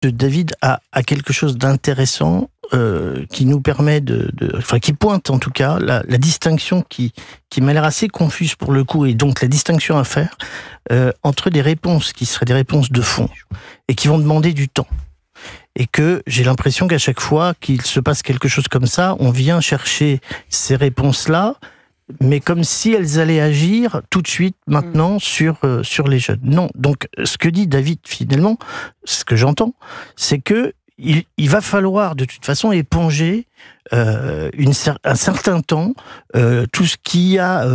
de David a quelque chose d'intéressant qui nous permet qui pointe en tout cas la distinction qui m'a l'air assez confuse pour le coup, et donc la distinction à faire entre des réponses qui seraient des réponses de fond et qui vont demander du temps. Et que j'ai l'impression qu'à chaque fois qu'il se passe quelque chose comme ça, on vient chercher ces réponses-là, mais comme si elles allaient agir tout de suite, maintenant, sur les jeunes. Non. Donc, ce que dit David, finalement, ce que j'entends, c'est que il va falloir, de toute façon, éponger un certain temps tout ce qui a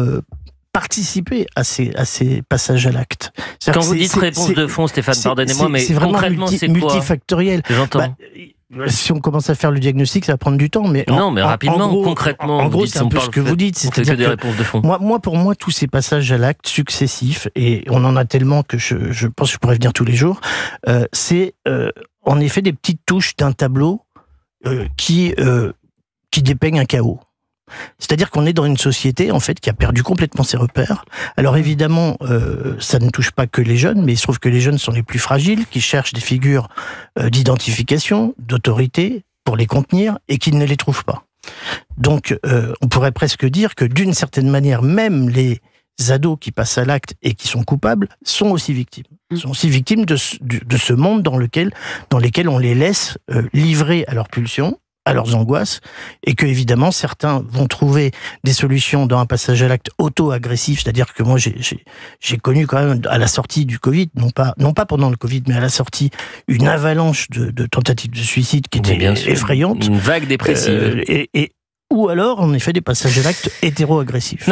participer à ces passages à l'acte. Quand vous dites réponse de fond, Stéphane, pardonnez-moi, mais concrètement, c'est quoi ? Multifactoriel. J'entends. Si on commence à faire le diagnostic, ça va prendre du temps. Mais rapidement, concrètement. En gros, c'est un peu ce que vous dites. C'est-à-dire des réponses de fond. Pour moi, tous ces passages à l'acte successifs, et on en a tellement que je pense que je pourrais venir tous les jours, c'est en effet des petites touches d'un tableau qui dépeignent un chaos. C'est-à-dire qu'on est dans une société, en fait, qui a perdu complètement ses repères. Alors évidemment, ça ne touche pas que les jeunes, mais il se trouve que les jeunes sont les plus fragiles, qui cherchent des figures d'identification, d'autorité, pour les contenir, et qui ne les trouvent pas. Donc, on pourrait presque dire que, d'une certaine manière, même les ados qui passent à l'acte et qui sont coupables sont aussi victimes. Sont aussi victimes de ce monde dans lequel on les laisse livrer à leurs pulsions, à leurs angoisses, et que évidemment certains vont trouver des solutions dans un passage à l'acte auto-agressif, c'est-à-dire que moi j'ai connu quand même à la sortie du Covid, non pas pendant le Covid, mais à la sortie, une avalanche de tentatives de suicide qui était effrayante. Une vague dépressive. Ou alors en effet des passages à l'acte hétéro-agressifs.